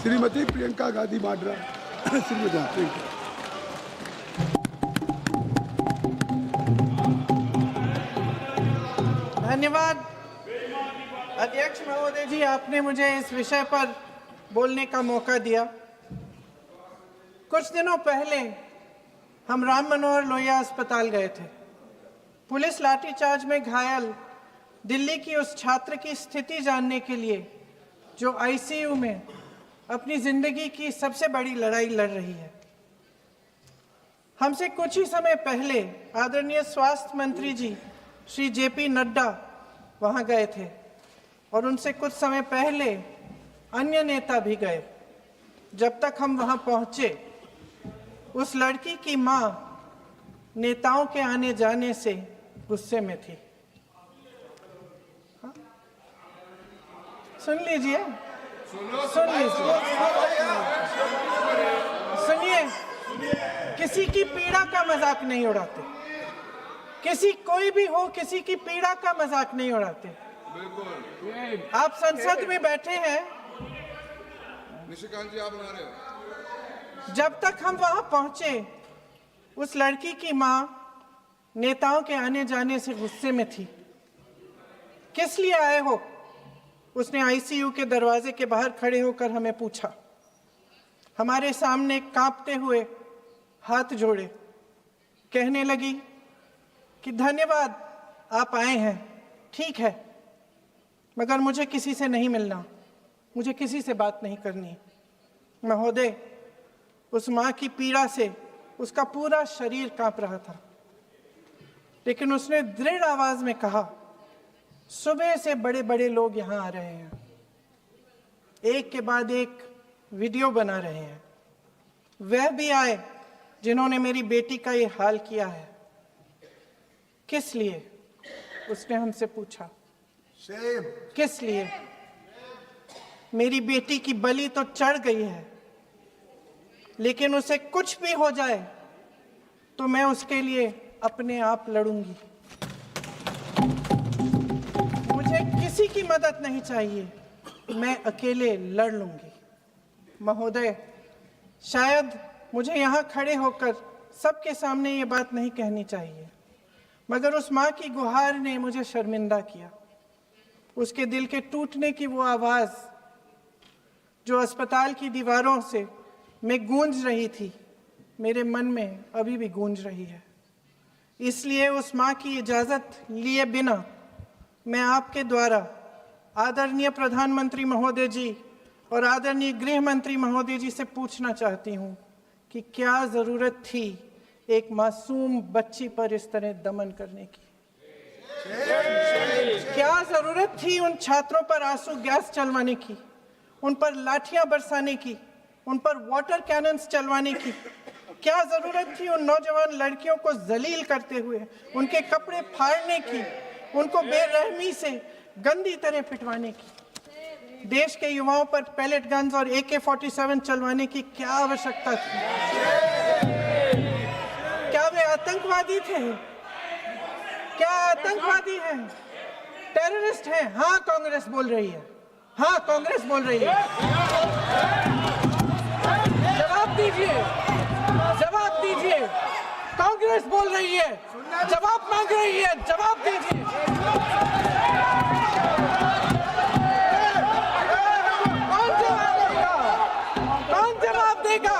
श्रीमती प्रियंका गांधी वाड्रा। श्रीमती धन्यवाद अध्यक्ष महोदय जी, आपने मुझे इस विषय पर बोलने का मौका दिया। कुछ दिनों पहले हम राम मनोहर लोहिया अस्पताल गए थे। पुलिस लाठीचार्ज में घायल दिल्ली की उस छात्र की स्थिति जानने के लिए जो आईसीयू में अपनी जिंदगी की सबसे बड़ी लड़ाई लड़ रही है। हमसे कुछ ही समय पहले आदरणीय स्वास्थ्य मंत्री जी श्री जेपी नड्डा वहां गए थे और उनसे कुछ समय पहले अन्य नेता भी गए। जब तक हम वहां पहुंचे, उस लड़की की मां नेताओं के आने जाने से गुस्से में थी। सुन लीजिए, सुन लीजिए, सुनिए। किसी की पीड़ा का मजाक नहीं उड़ाते, कोई भी हो, किसी की पीड़ा का मजाक नहीं उड़ाते। आप संसद में बैठे हैं, निशिकांत जी आप बना रहे हो। जब तक हम वहां पहुंचे, उस लड़की की मां नेताओं के आने जाने से गुस्से में थी। किस लिए आए हो? उसने आईसीयू के दरवाजे के बाहर खड़े होकर हमें पूछा। हमारे सामने कांपते हुए हाथ जोड़े कहने लगी कि धन्यवाद आप आए हैं, ठीक है, मगर मुझे किसी से नहीं मिलना, मुझे किसी से बात नहीं करनी। महोदय, उस मां की पीड़ा से उसका पूरा शरीर कांप रहा था, लेकिन उसने दृढ़ आवाज में कहा, सुबह से बड़े बड़े लोग यहां आ रहे हैं, एक के बाद एक वीडियो बना रहे हैं। वह भी आए जिन्होंने मेरी बेटी का ये हाल किया है। किस लिए? उसने हमसे पूछा। किस लिए? मेरी बेटी की बलि तो चढ़ गई है, लेकिन उसे कुछ भी हो जाए तो मैं उसके लिए अपने आप लड़ूंगी। मुझे किसी की मदद नहीं चाहिए, मैं अकेले लड़ लूंगी। महोदय, शायद मुझे यहाँ खड़े होकर सबके सामने ये बात नहीं कहनी चाहिए, मगर उस माँ की गुहार ने मुझे शर्मिंदा किया। उसके दिल के टूटने की वो आवाज़ जो अस्पताल की दीवारों से में गूंज रही थी, मेरे मन में अभी भी गूंज रही है। इसलिए उस माँ की इजाज़त लिए बिना मैं आपके द्वारा आदरणीय प्रधानमंत्री महोदय जी और आदरणीय गृह मंत्री महोदय जी से पूछना चाहती हूँ कि क्या ज़रूरत थी एक मासूम बच्ची पर इस तरह दमन करने की? क्या ज़रूरत थी उन छात्रों पर आंसू गैस चलवाने की, उन पर लाठियां बरसाने की, उन पर वाटर कैनन्स चलवाने की? क्या ज़रूरत थी उन नौजवान लड़कियों को जलील करते हुए उनके कपड़े फाड़ने की, उनको बेरहमी से गंदी तरह पिटवाने की? देश के युवाओं पर पैलेट गन्स और AK-47 चलवाने की क्या आवश्यकता थी? क्या वे आतंकवादी थे? क्या आतंकवादी हैं? टेररिस्ट हैं? हाँ, कांग्रेस बोल रही है। हाँ, कांग्रेस बोल रही है। जवाब दीजिए, जवाब दीजिए। कांग्रेस बोल रही है, जवाब मांग रही है, जवाब दीजिए। कौन जवाब देगा?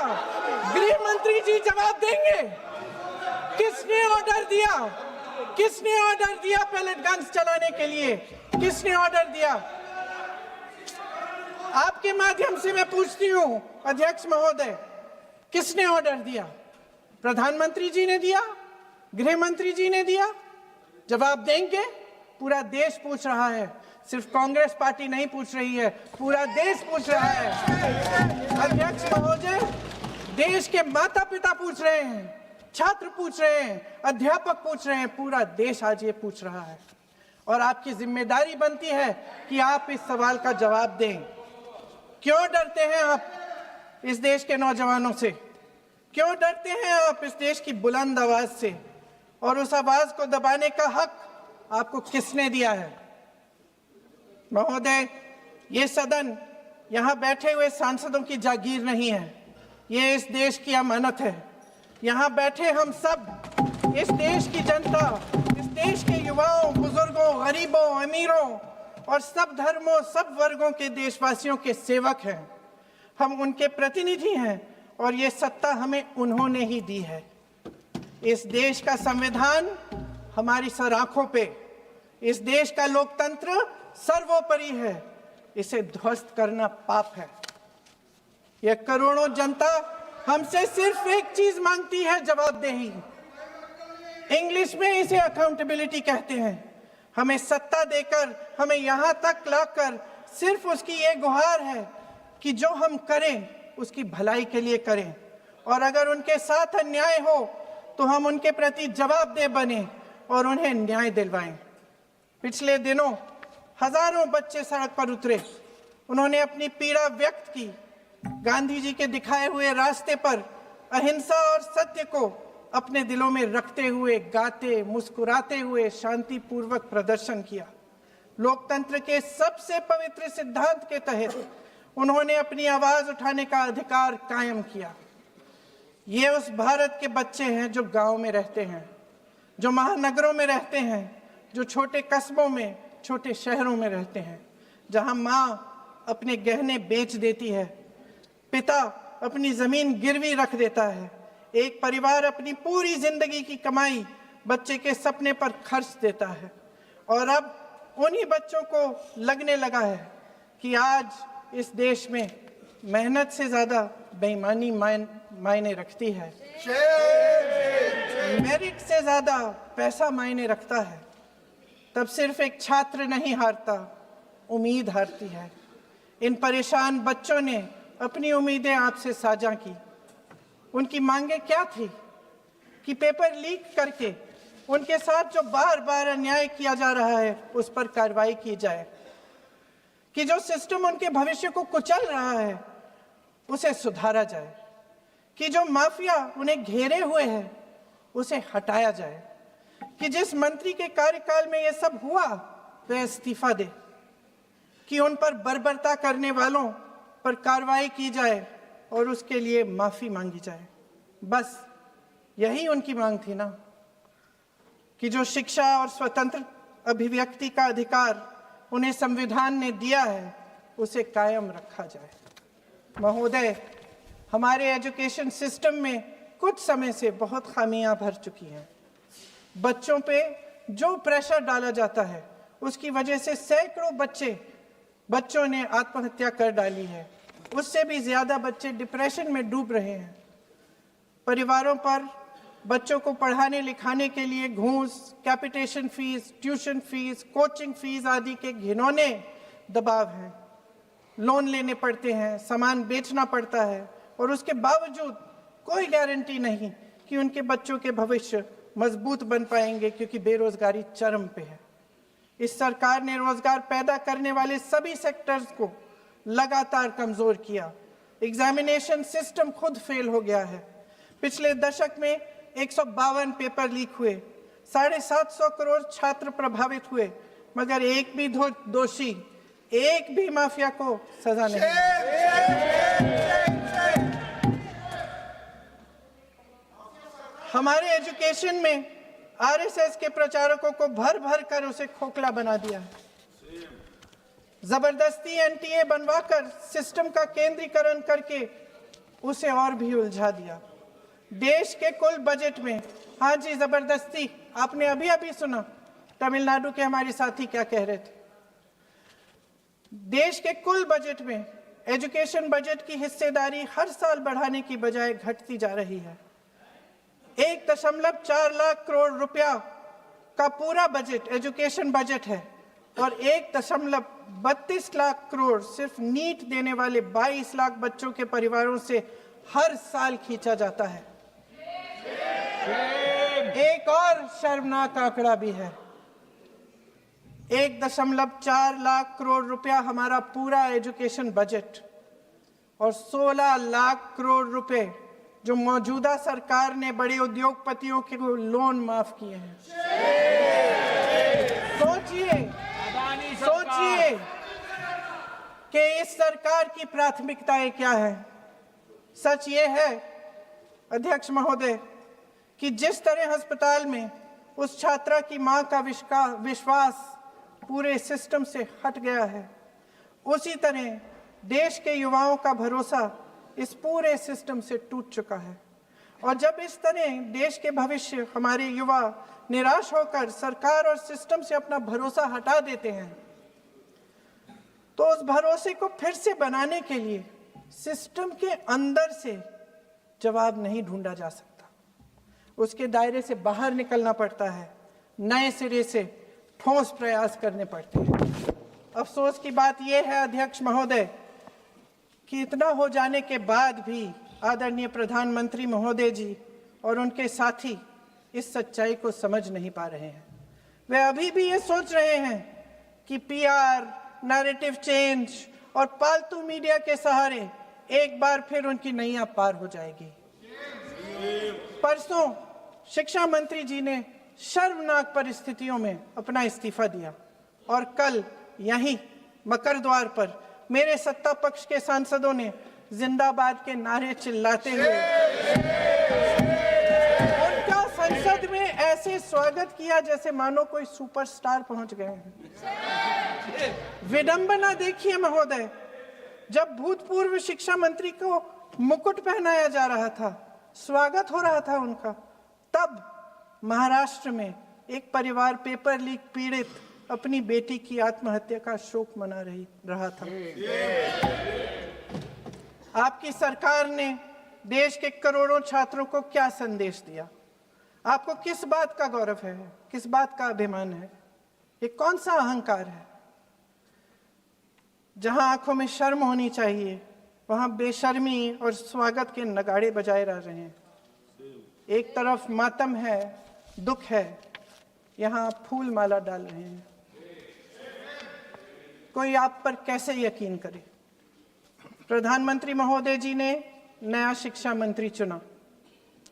गृह मंत्री जी जवाब देंगे। किसने ऑर्डर दिया? किसने ऑर्डर दिया पैलेट गन्स चलाने के लिए? किसने ऑर्डर दिया? आपके माध्यम से मैं पूछती हूँ अध्यक्ष महोदय, किसने ऑर्डर दिया? प्रधानमंत्री जी ने दिया? गृह मंत्री जी ने दिया? जवाब देंगे? पूरा देश पूछ रहा है, सिर्फ कांग्रेस पार्टी नहीं पूछ रही है, पूरा देश पूछ रहा है। अध्यक्ष महोदय, देश के माता पिता पूछ रहे हैं, छात्र पूछ रहे हैं, अध्यापक पूछ रहे हैं, पूरा देश आज ये पूछ रहा है। और आपकी जिम्मेदारी बनती है कि आप इस सवाल का जवाब दें। क्यों डरते हैं आप इस देश के नौजवानों से? क्यों डरते हैं आप इस देश की बुलंद आवाज से? और उस आवाज को दबाने का हक आपको किसने दिया है? महोदय, ये सदन यहाँ बैठे हुए सांसदों की जागीर नहीं है, ये इस देश की अमानत है। यहाँ बैठे हम सब इस देश की जनता, इस देश के युवाओं, बुजुर्गों, गरीबों, अमीरों और सब धर्मों, सब वर्गों के देशवासियों के सेवक हैं। हम उनके प्रतिनिधि हैं और ये सत्ता हमें उन्होंने ही दी है। इस देश का संविधान हमारी सर आंखों पे, इस देश का लोकतंत्र सर्वोपरि है, इसे ध्वस्त करना पाप है। यह करोड़ों जनता हमसे सिर्फ एक चीज मांगती है, जवाबदेही। इंग्लिश में इसे अकाउंटेबिलिटी कहते हैं। हमें सत्ता देकर, हमें यहाँ तक लाकर सिर्फ उसकी ये गुहार है कि जो हम करें उसकी भलाई के लिए करें, और अगर उनके साथ अन्याय हो तो हम उनके प्रति जवाबदेह बने और उन्हें न्याय दिलवाएं। पिछले दिनों हजारों बच्चे सड़क पर उतरे, उन्होंने अपनी पीड़ा व्यक्त की। गांधी जी के दिखाए हुए रास्ते पर अहिंसा और सत्य को अपने दिलों में रखते हुए, गाते, मुस्कुराते हुए शांतिपूर्वक प्रदर्शन किया। लोकतंत्र के सबसे पवित्र सिद्धांत के तहत उन्होंने अपनी आवाज उठाने का अधिकार कायम किया। ये उस भारत के बच्चे हैं जो गांव में रहते हैं, जो महानगरों में रहते हैं, जो छोटे कस्बों में, छोटे शहरों में रहते हैं, जहां माँ अपने गहने बेच देती है, पिता अपनी जमीन गिरवी रख देता है, एक परिवार अपनी पूरी जिंदगी की कमाई बच्चे के सपने पर खर्च देता है। और अब उन्हीं बच्चों को लगने लगा है कि आज इस देश में मेहनत से ज्यादा बेईमानी मायने रखती है, मेरिट से ज्यादा पैसा मायने रखता है। तब सिर्फ एक छात्र नहीं हारता, उम्मीद हारती है। इन परेशान बच्चों ने अपनी उम्मीदें आपसे साझा की। उनकी मांगे क्या थी? कि पेपर लीक करके उनके साथ जो बार बार अन्याय किया जा रहा है उस पर कार्रवाई की जाए, कि जो सिस्टम उनके भविष्य को कुचल रहा है उसे सुधारा जाए, कि जो माफिया उन्हें घेरे हुए है उसे हटाया जाए, कि जिस मंत्री के कार्यकाल में यह सब हुआ वह इस्तीफा दे, कि उन पर बर्बरता करने वालों पर कार्रवाई की जाए और उसके लिए माफी मांगी जाए। बस यही उनकी मांग थी ना, कि जो शिक्षा और स्वतंत्र अभिव्यक्ति का अधिकार उन्हें संविधान ने दिया है उसे कायम रखा जाए। महोदय, हमारे एजुकेशन सिस्टम में कुछ समय से बहुत खामियां भर चुकी हैं। बच्चों पे जो प्रेशर डाला जाता है उसकी वजह से सैकड़ों बच्चों ने आत्महत्या कर डाली है। उससे भी ज्यादा बच्चे डिप्रेशन में डूब रहे हैं। परिवारों पर बच्चों को पढ़ाने लिखाने के लिए घूस, capitation fees, tuition fees, coaching fees आदि के घिनौने दबाव हैं। लोन लेने पड़ते हैं, सामान बेचना पड़ता है और उसके बावजूद कोई गारंटी नहीं कि उनके बच्चों के भविष्य मजबूत बन पाएंगे, क्योंकि बेरोजगारी चरम पे है। इस सरकार ने रोजगार पैदा करने वाले सभी सेक्टर्स को लगातार कमजोर किया। एग्जामिनेशन सिस्टम खुद फेल हो गया है। पिछले दशक में 152 पेपर लीक हुए, 750 करोड़ छात्र प्रभावित हुए, मगर एक भी दोषी, एक भी माफिया को सजा नहीं। हमारे एजुकेशन में आरएसएस के प्रचारकों को भर भर कर उसे खोखला बना दिया है। जबरदस्ती एनटीए बनवाकर सिस्टम का केंद्रीकरण करके उसे और भी उलझा दिया। देश के कुल बजट में, हाँ जी जबरदस्ती, आपने अभी अभी सुना तमिलनाडु के हमारे साथी क्या कह रहे थे। देश के कुल बजट में एजुकेशन बजट की हिस्सेदारी हर साल बढ़ाने की बजाय घटती जा रही है। 1.4 लाख करोड़ रुपया का पूरा बजट एजुकेशन बजट है और 1.32 लाख करोड़ सिर्फ नीट देने वाले 22 लाख बच्चों के परिवारों से हर साल खींचा जाता है। एक और शर्मनाक आंकड़ा भी है। 1.4 लाख करोड़ रुपया हमारा पूरा एजुकेशन बजट और 16 लाख करोड़ रुपए जो मौजूदा सरकार ने बड़े उद्योगपतियों के लोन माफ किए हैं। सोचिए कि इस सरकार की प्राथमिकताएं क्या है। सच ये है अध्यक्ष महोदय कि जिस तरह अस्पताल में उस छात्रा की मां का विश्वास पूरे सिस्टम से हट गया है, उसी तरह देश के युवाओं का भरोसा इस पूरे सिस्टम से टूट चुका है। और जब इस तरह देश के भविष्य हमारे युवा निराश होकर सरकार और सिस्टम से अपना भरोसा हटा देते हैं, तो उस भरोसे को फिर से बनाने के लिए सिस्टम के अंदर से जवाब नहीं ढूंढा जा सकता, उसके दायरे से बाहर निकलना पड़ता है, नए सिरे से ठोस प्रयास करने पड़ते हैं। अफसोस की बात यह है अध्यक्ष महोदय कि इतना हो जाने के बाद भी आदरणीय प्रधानमंत्री महोदय जी और उनके साथी इस सच्चाई को समझ नहीं पा रहे हैं। वे अभी भी ये सोच रहे हैं कि पीआर, नैरेटिव चेंज और पालतू मीडिया के सहारे एक बार फिर उनकी नैया पार हो जाएगी। परसों शिक्षा मंत्री जी ने शर्मनाक परिस्थितियों में अपना इस्तीफा दिया और कल यहीं मकर द्वार पर मेरे सत्ता पक्ष के सांसदों ने जिंदाबाद के नारे चिल्लाते हुए उनका संसद में ऐसे स्वागत किया जैसे मानो कोई सुपरस्टार पहुंच गए हैं। विडंबना देखिए महोदय, जब भूतपूर्व शिक्षा मंत्री को मुकुट पहनाया जा रहा था, स्वागत हो रहा था उनका, तब महाराष्ट्र में एक परिवार पेपर लीक पीड़ित अपनी बेटी की आत्महत्या का शोक मना रहा था। आपकी सरकार ने देश के करोड़ों छात्रों को क्या संदेश दिया? आपको किस बात का गौरव है, किस बात का अभिमान है? ये कौन सा अहंकार है? जहां आंखों में शर्म होनी चाहिए, वहां बेशर्मी और स्वागत के नगाड़े बजाए जा रहे हैं। एक तरफ मातम है, दुख है, यहां फूल माला डाल रहे हैं। कोई आप पर कैसे यकीन करे? प्रधानमंत्री महोदय जी ने नया शिक्षा मंत्री चुना,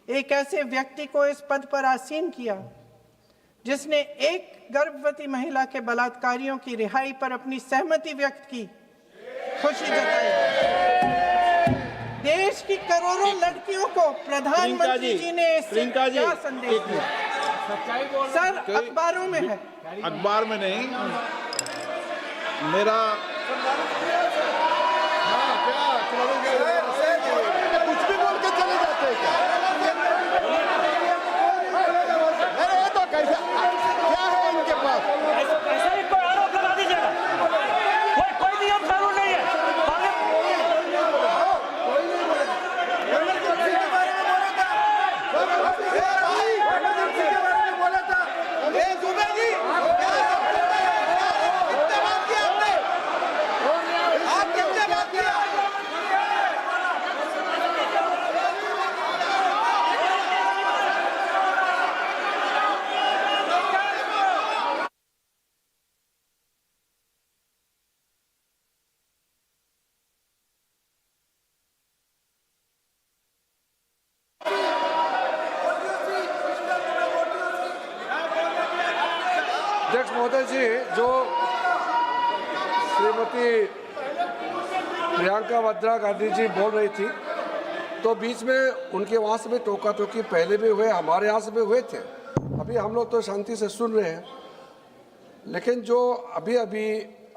एक ऐसे व्यक्ति को इस पद पर आसीन किया जिसने एक गर्भवती महिला के बलात्कारियों की रिहाई पर अपनी सहमति व्यक्त की, खुशी जताई। देश की करोड़ों लड़कियों को प्रधानमंत्री जी ने इससे क्या संदेश दिया? सर, अखबारों में है। अखबार में नहीं, मेरा कुछ भी बोल के चले जाते हैं क्या? अरे ये तो कैसा क्या है इनके पास? ऐसा ही कोई आरोप लगा दीजिएगा, कोई नियम कानून नहीं है। अध्यक्ष महोदय जी, जो श्रीमती प्रियंका वाड्रा गांधी जी बोल रही थी, तो बीच में उनके वहाँ से भी टोका टोकी पहले भी हुए, हमारे यहाँ से भी हुए थे। अभी हम लोग तो शांति से सुन रहे हैं, लेकिन जो अभी अभी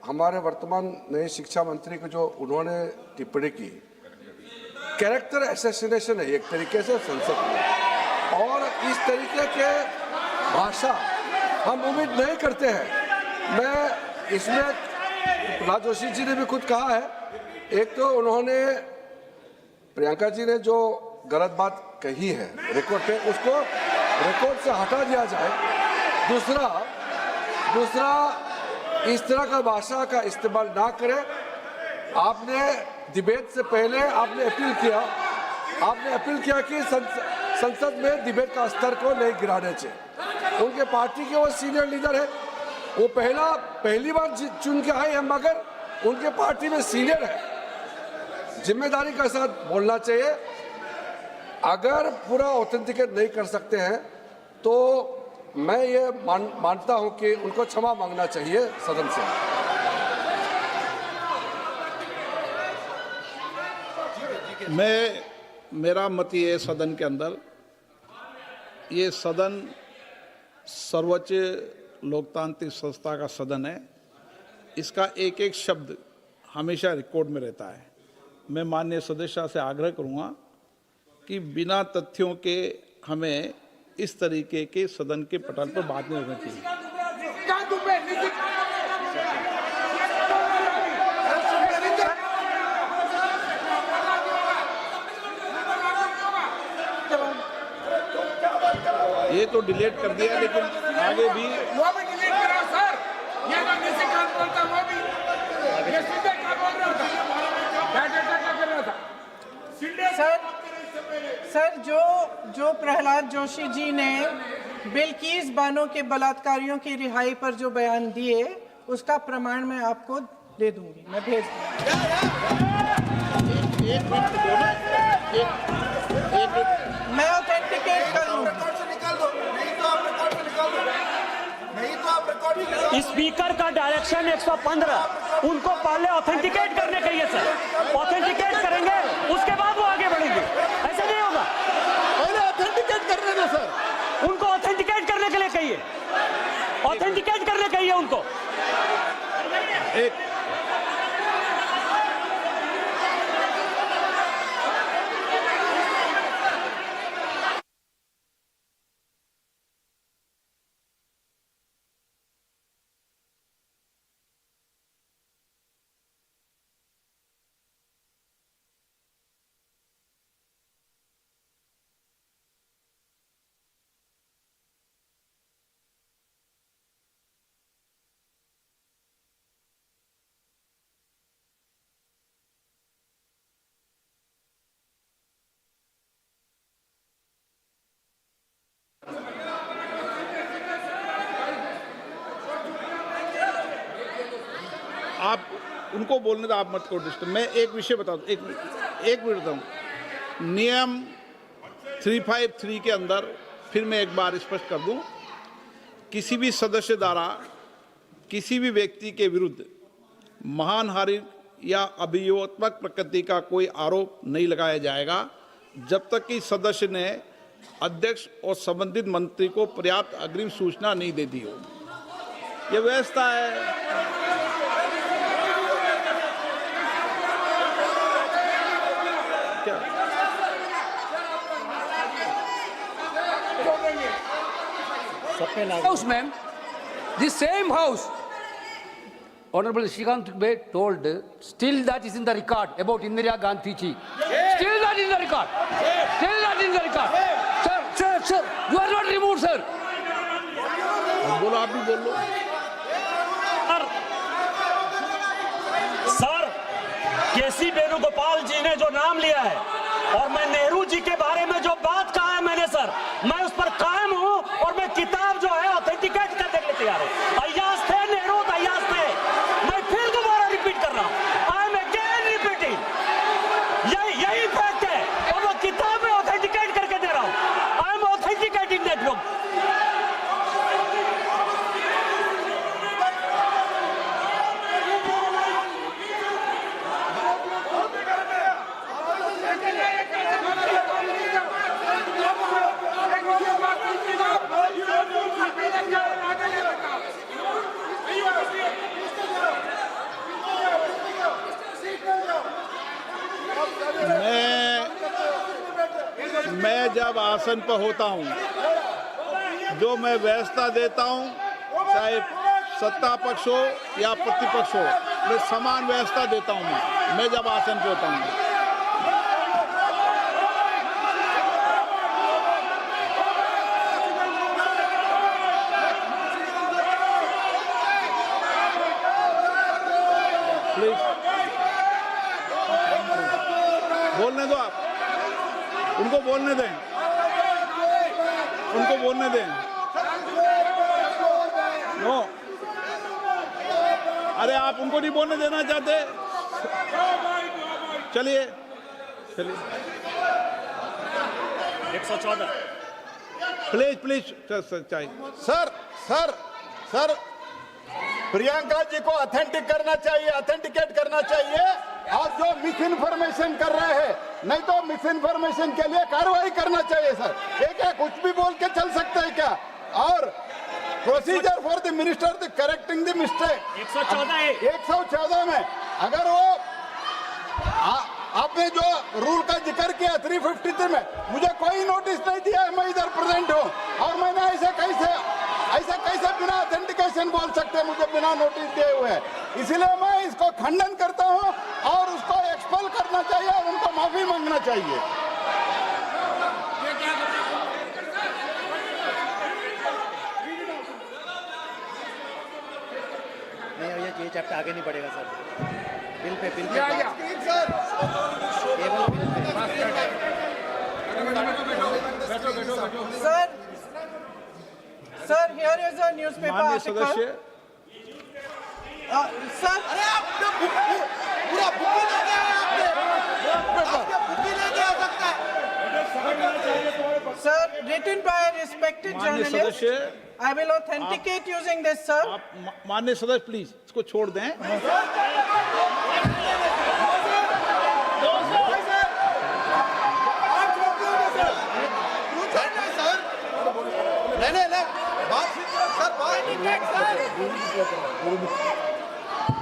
हमारे वर्तमान नए शिक्षा मंत्री को जो उन्होंने टिप्पणी की, कैरेक्टर असैसिनेशन है एक तरीके से संसद में, और इस तरीके के भाषा हम उम्मीद नहीं करते हैं। मैं इसमें प्रहलाद जोशी जी ने भी खुद कहा है, एक तो उन्होंने प्रियंका जी ने जो गलत बात कही है रिकॉर्ड पे, उसको रिकॉर्ड से हटा दिया जाए। दूसरा इस तरह का भाषा का इस्तेमाल ना करें। आपने डिबेट से पहले आपने अपील किया कि संसद में डिबेट का स्तर को नहीं गिराने चाहिए। उनके पार्टी के वो सीनियर लीडर है, वो पहली बार चुन के आए हैं, मगर उनके पार्टी में सीनियर है। जिम्मेदारी के साथ बोलना चाहिए। अगर पूरा ऑथेंटिकेट नहीं कर सकते हैं तो मैं ये मानता हूं कि उनको क्षमा मांगना चाहिए सदन से। मेरा मत ये है, सदन के अंदर ये सदन सर्वोच्च लोकतांत्रिक संस्था का सदन है। इसका एक एक शब्द हमेशा रिकॉर्ड में रहता है। मैं माननीय सदस्य से आग्रह करूंगा कि बिना तथ्यों के हमें इस तरीके के सदन के पटल पर बात नहीं करनी चाहिए। ये तो डिलीट कर दिया, लेकिन आगे भी वो भी डिलीट करा सर। ये तो किसी का बोलता वो भी ये सीधे का बोल रहा था, डाटा का कर रहा था। सर जो प्रहलाद जोशी जी ने बिल्किस बानो के बलात्कारियों की रिहाई पर जो बयान दिए, उसका प्रमाण मैं आपको दे दूंगी, मैं भेज मैं ऑथेंटिकेट कर लूंगा। स्पीकर का डायरेक्शन 115, उनको पहले ऑथेंटिकेट करने कहिए सर। ऑथेंटिकेट करेंगे उसके बाद वो आगे बढ़ेंगे, ऐसे नहीं होगा। पहले ऑथेंटिकेट करने दो सर। उनको ऑथेंटिकेट करने के लिए कहिए, ऑथेंटिकेट करने कहिए उनको। आप उनको बोलने दो, आप मत करो डिस्टर्ब। मैं एक विषय बता दूं, एक मिनट बताऊं। नियम 353 के अंदर फिर मैं एक बार स्पष्ट कर दूं, किसी भी सदस्य द्वारा किसी भी व्यक्ति के विरुद्ध मानहानि या अभियोगात्मक प्रकृति का कोई आरोप नहीं लगाया जाएगा जब तक कि सदस्य ने अध्यक्ष और संबंधित मंत्री को पर्याप्त अग्रिम सूचना नहीं दे दी हो। यह व्यवस्था है। House, ma'am, the same house, Honorable Shrikant Bey told, still that is in the record about Indira Gandhi ji. Still that in the record. Still that in the record. Sir, you are not removed, sir. बोलो, आप भी बोल लो। Sir, केसी वेणुगोपाल जी ने जो नाम लिया है और मैं नेहरू जी के बारे में जो बात कहा है मैंने सर, मैं उस पर कायम हूं और मैं किताब जो है ऑथेंटिकेट करने के लिए तैयार हूं। अय्याज थे नेहरू, अय्याज थे। मैं फिर दोबारा रिपीट कर रहा हूं, आई एम अगेन रिपीटिंग। यही फैक्ट है और वो किताब में ऑथेंटिकेट करके दे रहा हूं। I am authenticating that book. मैं जब आसन पर होता हूं, जो मैं व्यवस्था देता हूं, चाहे सत्ता पक्ष हो या प्रतिपक्ष हो, मैं समान व्यवस्था देता हूं। मैं जब आसन पर होता हूं, प्लीज बोलने दो। आप उनको बोलने दें, उनको बोलने दें। नो, अरे आप उनको नहीं बोलने देना चाहते? चलिए 114 प्लीज चाहिए। सर, प्रियंका जी को ऑथेंटिकेट करना चाहिए और जो मिस इन्फॉर्मेशन कर रहे हैं, नहीं तो मिस इन्फॉर्मेशन के लिए कार्रवाई करना चाहिए सर। क्या कुछ भी बोल के चल सकते हैं क्या? और procedure for the minister the correcting the mistake 114 में अगर वो आपने जो रूल का जिक्र किया 353 में, मुझे कोई नोटिस नहीं दिया है, मैं इधर प्रेजेंट हूँ और मैंने ऐसे कैसे बिना ऑथेंटिकेशन बोल सकते, मुझे बिना नोटिस दिए हुए। इसलिए मैं इसको खंडन करता हूँ और उसको एक्सपेल करना चाहिए और उनको माफी मांगना चाहिए। नहीं, ये चैप्टर आगे नहीं बढ़ेगा सर। बिल पे केवल bill pay. Sir here is a newspaper माननीय आर्टिकल। सदस्य, सर पूरा बुकी लेके आए आपने, बुकी लेके आ सकता है। Sir, written by a respected माननीय journalist, सदस्य, I will authenticate using this, sir. आप माननीय सदस्य प्लीज इसको छोड़ दें।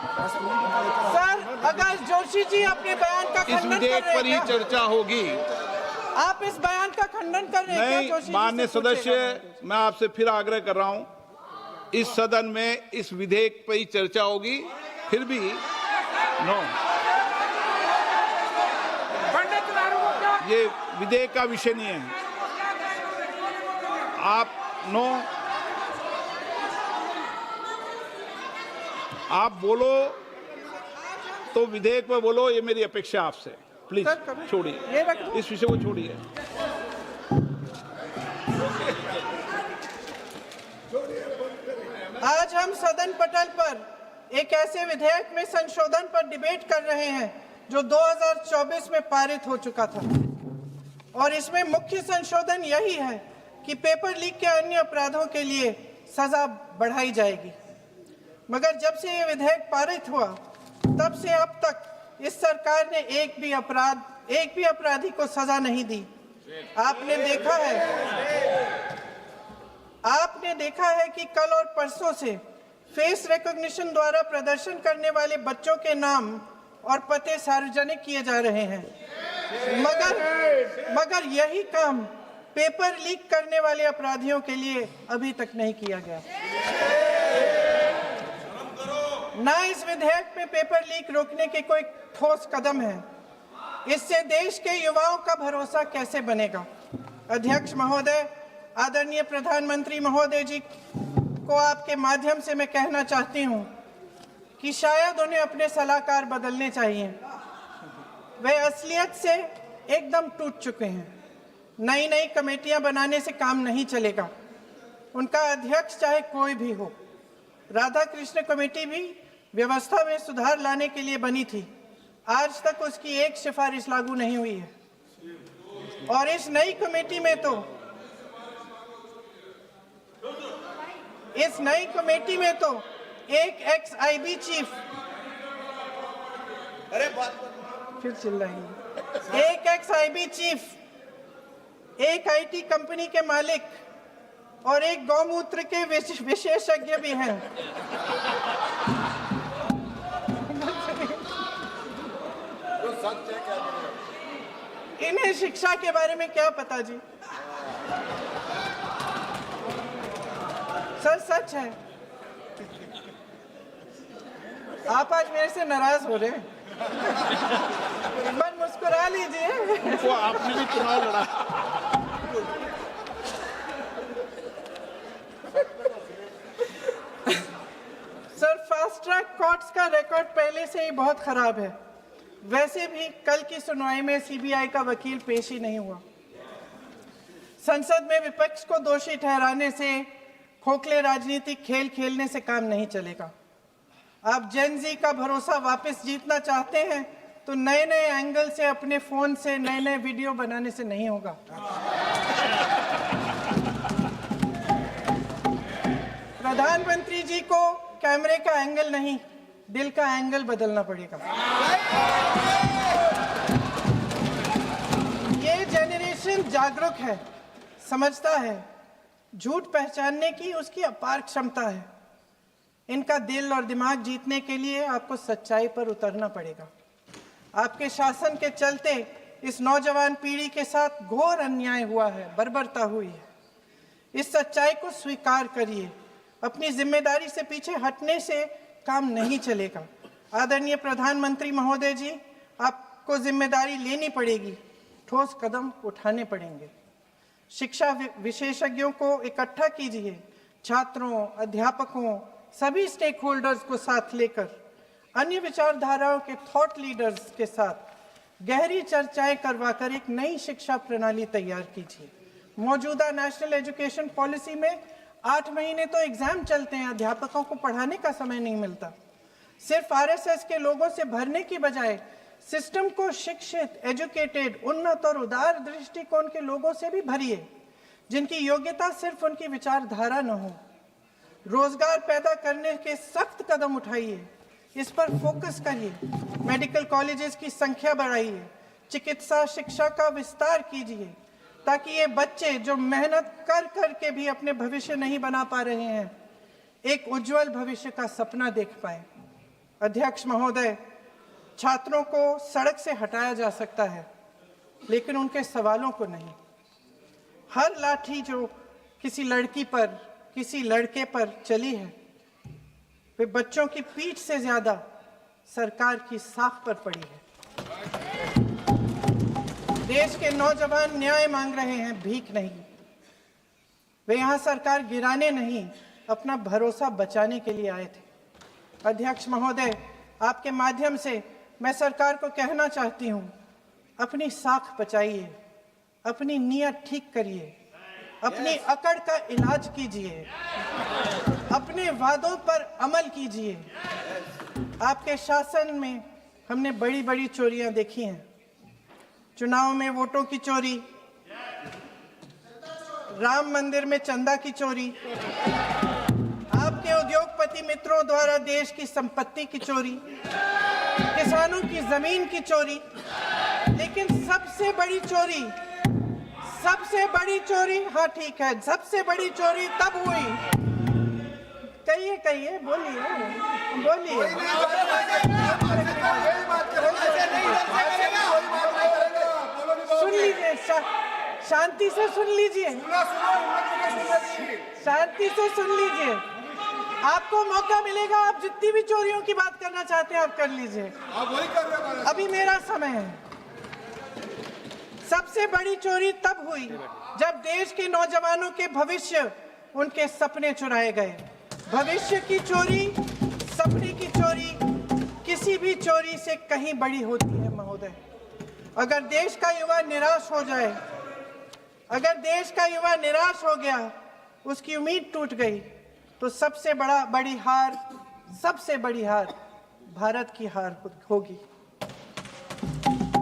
सर, अगर जोशी जी अपने बयान का इस खंडन कर विधेयक रहे पर ही हैं क्या? चर्चा होगी। आप इस बयान का खंडन कर रहे हैं क्या नहीं, जोशी जी? माननीय से पूछेगा। सदस्य, मैं आपसे फिर आग्रह कर रहा हूं, इस सदन में इस विधेयक पर ही चर्चा होगी। फिर भी नो, ये विधेयक का विषय नहीं है। आप नो, आप बोलो तो विधेयक पे बोलो, ये मेरी अपेक्षा आपसे। प्लीज सर, कभी- छोड़िए, ये रख दो। इस विषय को छोड़िए। आज हम सदन पटल पर एक ऐसे विधेयक में संशोधन पर डिबेट कर रहे हैं जो 2024 में पारित हो चुका था और इसमें मुख्य संशोधन यही है कि पेपर लीक के अन्य अपराधों के लिए सजा बढ़ाई जाएगी। मगर जब से ये विधेयक पारित हुआ तब से अब तक इस सरकार ने एक भी अपराधी को सजा नहीं दी। आपने देखा है कि कल और परसों से फेस रिकॉग्निशन द्वारा प्रदर्शन करने वाले बच्चों के नाम और पते सार्वजनिक किए जा रहे हैं, मगर यही काम पेपर लीक करने वाले अपराधियों के लिए अभी तक नहीं किया गया। ना इस विधेयक में पेपर लीक रोकने के कोई ठोस कदम है। इससे देश के युवाओं का भरोसा कैसे बनेगा? अध्यक्ष महोदय, आदरणीय प्रधानमंत्री महोदय जी को आपके माध्यम से मैं कहना चाहती हूं कि शायद उन्हें अपने सलाहकार बदलने चाहिए। वे असलियत से एकदम टूट चुके हैं। नई कमेटियां बनाने से काम नहीं चलेगा। उनका अध्यक्ष चाहे कोई भी हो। राधा कृष्ण कमेटी भी व्यवस्था में सुधार लाने के लिए बनी थी। आज तक उसकी एक सिफारिश लागू नहीं हुई है और इस नई कमेटी में तो एक एक्स-आईबी चीफ, फिर चिल्लाएंगे, एक एक्स-आईबी चीफ, एक आईटी कंपनी के मालिक और एक गौमूत्र के विशेषज्ञ भी हैं। इन्हें शिक्षा के बारे में क्या पता जी? सर, सच है। आप आज मेरे से नाराज हो रहे हैं। मन मुस्कुरा लीजिए। उनको आपने भी चुनाव लड़ा। सर, फास्ट ट्रैक कोर्ट्स का रिकॉर्ड पहले से ही बहुत खराब है। वैसे भी कल की सुनवाई में सीबीआई का वकील पेश ही नहीं हुआ। संसद में विपक्ष को दोषी ठहराने से, खोखले राजनीतिक खेल खेलने से काम नहीं चलेगा। आप जेन जी का भरोसा वापस जीतना चाहते हैं तो नए एंगल से अपने फोन से नए वीडियो बनाने से नहीं होगा। प्रधानमंत्री जी को कैमरे का एंगल नहीं, दिल का एंगल बदलना पड़ेगा। ये जेनरेशन जागरूक है, समझता है, झूठ पहचानने की उसकी अपार क्षमता है। इनका दिल और दिमाग जीतने के लिए आपको सच्चाई पर उतरना पड़ेगा। आपके शासन के चलते इस नौजवान पीढ़ी के साथ घोर अन्याय हुआ है, बर्बरता हुई है। इस सच्चाई को स्वीकार करिए। अपनी जिम्मेदारी से पीछे हटने से काम नहीं चलेगा। आदरणीय प्रधानमंत्री महोदय जी, आपको जिम्मेदारी लेनी पड़ेगी, ठोस कदम उठाने पड़ेंगे। शिक्षा विशेषज्ञों को इकट्ठा कीजिए, छात्रों, अध्यापकों, सभी स्टेक होल्डर्स को साथ लेकर, अन्य विचारधाराओं के थॉट लीडर्स के साथ गहरी चर्चाएं करवाकर एक नई शिक्षा प्रणाली तैयार कीजिए। मौजूदा नेशनल एजुकेशन पॉलिसी में 8 महीने तो एग्जाम चलते हैं, अध्यापकों को पढ़ाने का समय नहीं मिलता। सिर्फ आरएसएस के लोगों से भरने की बजाय सिस्टम को शिक्षित, एजुकेटेड, उन्नत और उदार दृष्टिकोण के लोगों से भी भरिए, जिनकी योग्यता सिर्फ उनकी विचारधारा न हो। रोजगार पैदा करने के सख्त कदम उठाइए, इस पर फोकस करिए। मेडिकल कॉलेजेस की संख्या बढ़ाइए, चिकित्सा शिक्षा का विस्तार कीजिए, ताकि ये बच्चे जो मेहनत कर कर के भी अपने भविष्य नहीं बना पा रहे हैं, एक उज्जवल भविष्य का सपना देख पाए। अध्यक्ष महोदय, छात्रों को सड़क से हटाया जा सकता है, लेकिन उनके सवालों को नहीं। हर लाठी जो किसी लड़की पर, किसी लड़के पर चली है, वे बच्चों की पीठ से ज्यादा सरकार की साख पर पड़ी है। देश के नौजवान न्याय मांग रहे हैं, भीख नहीं। वे यहाँ सरकार गिराने नहीं, अपना भरोसा बचाने के लिए आए थे। अध्यक्ष महोदय, आपके माध्यम से मैं सरकार को कहना चाहती हूँ, अपनी साख बचाइए, अपनी नीयत ठीक करिए, अपनी अकड़ का इलाज कीजिए, अपने वादों पर अमल कीजिए। आपके शासन में हमने बड़ी बड़ी चोरियां देखी हैं। चुनाव में वोटों की चोरी, राम मंदिर में चंदा की चोरी, आपके उद्योगपति मित्रों द्वारा देश की संपत्ति की चोरी, किसानों की जमीन की चोरी, लेकिन सबसे बड़ी चोरी, हाँ ठीक है, सबसे बड़ी चोरी तब हुई। कहिए, बोलिए। सुन लीजिए, शांति से सुन लीजिए, शांति से सुन लीजिए। आपको मौका मिलेगा, आप जितनी भी चोरियों की बात करना चाहते हैं आप कर लीजिए, अभी मेरा समय है। सबसे बड़ी चोरी तब हुई जब देश के नौजवानों के भविष्य, उनके सपने चुराए गए। भविष्य की चोरी, सपने की चोरी किसी भी चोरी से कहीं बड़ी होती है महोदय। अगर देश का युवा निराश हो जाए, अगर देश का युवा निराश हो गया, उसकी उम्मीद टूट गई, तो सबसे बड़ी हार भारत की हार होगी।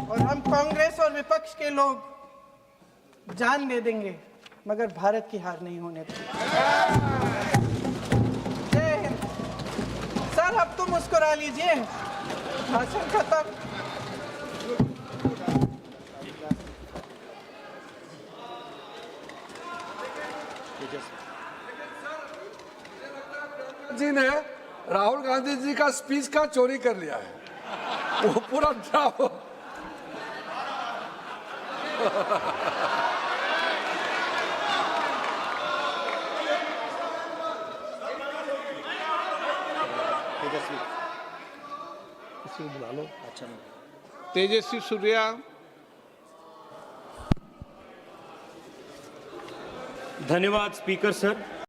और हम कांग्रेस और विपक्ष के लोग जान दे देंगे, मगर भारत की हार नहीं होने देंगे। जय हिंद। सर, अब तो मुस्कुरा लीजिए, भाषण खत्म। जी ने राहुल गांधी जी का स्पीच का चोरी कर लिया है, वो पूरा ड्रामा। तेजस्वी सूर्या, धन्यवाद स्पीकर सर।